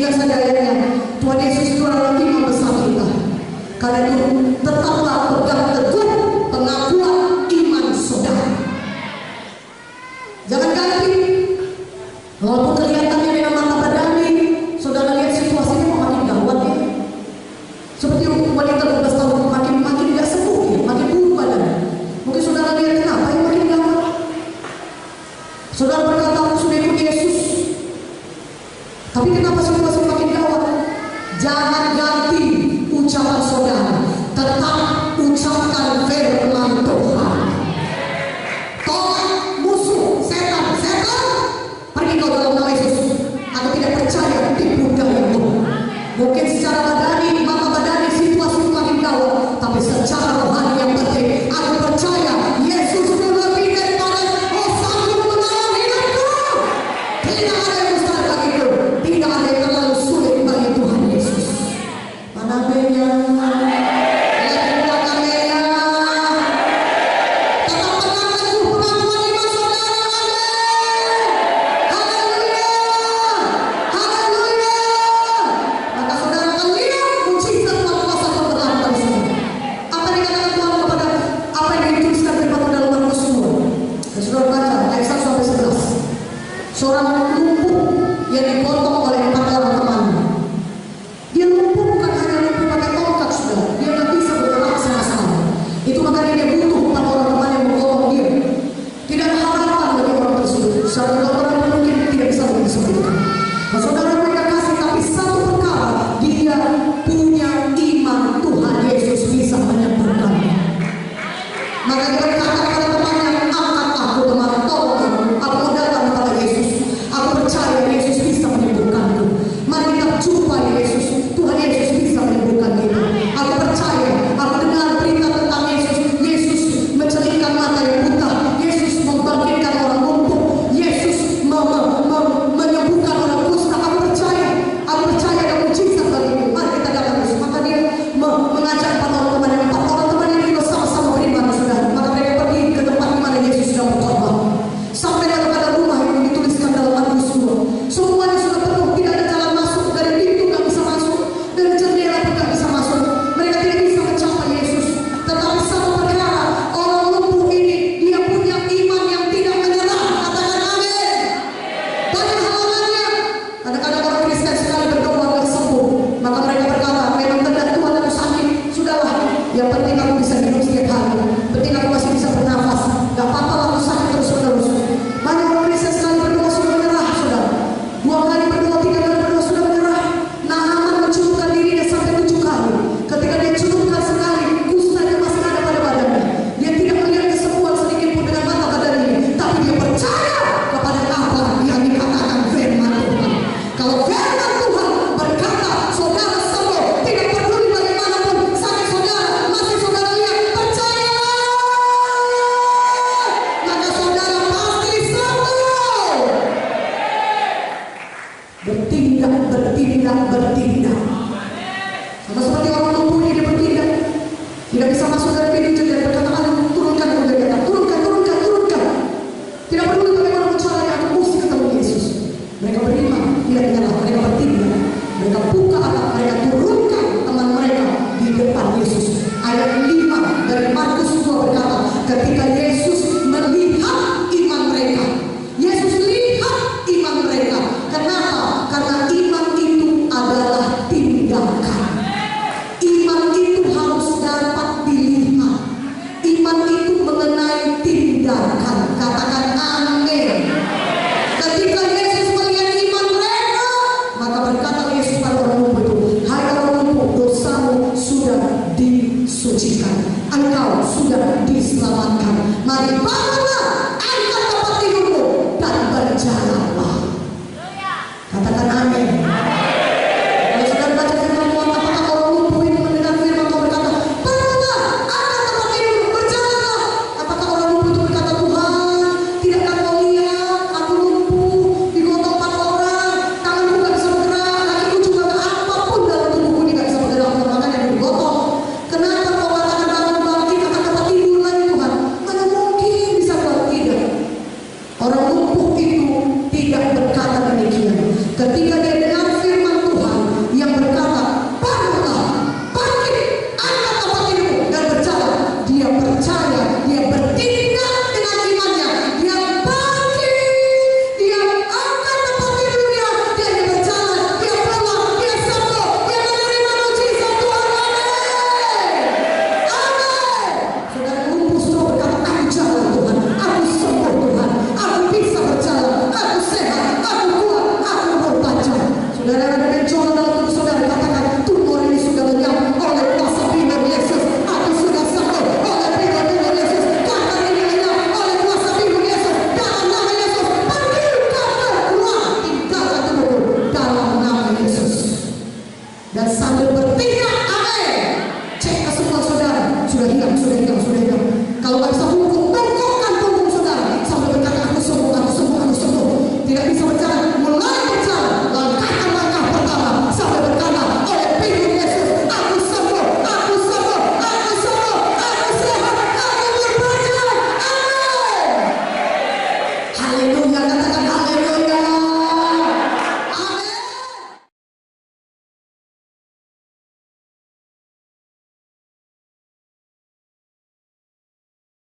Ingat saja ayatnya, Tuhan Yesus itu adalah imam besar kita. Karena itu tetaplah pegang teguh pengakuan iman saudara. Jangan ganti. Walaupun kelihatannya dengan mata badani, saudara lihat situasinya makin gawat ya. Seperti wanita 12 tahun makin tidak sembuh ya, makin buruk badan. Mungkin saudara lihat kenapa yang makin gawat. Saudara berkata aku sudah ikut Yesus, tapi kenapa situasi makin gawat? Jangan ganti ucapan saudara, tetap ucapkan firman Tuhan. Tolak musuh setan, pergi kau dalam nama Yesus. Aku tidak percaya tipu dayanya. Mungkin secara badani, mata badani situasi makin gawat, tapi secara rohani yang penting, aku percaya Yesus lebih daripada sanggup menolong hidupku. Tidak ada yang mustahil bagiku, tidak ada yang terlalu sulit bagi Tuhan Yesus. Mana benya? Seorang lumpuh yang dipotong oleh 4 orang temannya. Dia lumpuh bukan hanya lumpuh pakai tongkat, saudara. Dia nggak bisa bergerak sama-sama. Itu makanya dia butuh 4 orang teman yang memotong dia. Tidak ada harapan bagi orang tersebut. Secara dokter mungkin tidak bisa disembuhkan. Nah, saudara mereka kasih, tapi satu perkara, dia punya iman Tuhan Yesus bisa menyembuhkannya. Maka dia berkata kepada temannya, angkat aku teman, tolong aku mau datang kepada Yesus. Aku percaya Yesus bisa menyembuhkanku. Mari kita jumpa Yesus. Tuhan Yesus bisa menyembuhkan kita. Aku percaya. Aku dengar berita tentang Yesus. Yesus mencelingkan mata yang buta. Yesus membangkitkan orang lumpuh. Yesus menyembuhkan orang kusta. Aku percaya. Aku percaya ada mujizat bagiku. Mari kita datang Yesus. Maka dia mengajak 4 orang teman yang 4 orang teman ini juga sama-sama beriman, saudara. Maka mereka pergi ke tempat di mana Yesus sedang berkhotbah. Sampai pada rumah yang dituliskan dalam Matius 2. Semuanya sudah penuh, tidak ada jalan masuk, dari pintu nggak bisa masuk, dari jendela pun nggak bisa masuk. Mereka tidak bisa mencapai Yesus. Tetapi satu perkara, orang lumpuh ini dia punya iman yang tidak menyerah. Katakan amin. Banyak halangannya. Kadang-kadang orang Kristen sekali berdoa nggak sembuh, maka mereka berkata, memang benar Tuhan aku sakit. Sudahlah, yang penting aku bisa hidup setiap hari. Penting aku masih bisa bernafas. Gak apa-apa aku sakit terus-menerus. Banyak orang Kristen sekali berdoa sudah menyerah, saudara. 2 kali berdoa, 3 kali berdoa sudah menyerah. Naaman mencelupkan dirinya sampai 7 kali. Ketika dia celupkan sekali, kustanya masih ada pada badannya. Dia tidak melihat kesembuhan sedikit pun dengan mata badannya, tapi dia percaya kepada apa yang dikatakan firman Tuhan. Kalau firman Tuhan berkata saudara sembuh, tidak peduli bagaimanapun sakit saudara, masih saudara lihat, percaya, maka saudara pasti sembuh. Bertindak. Sama seperti orang lumpuh ini, dia bertindak. Tidak bisa masuk dari pintu jendela, berkata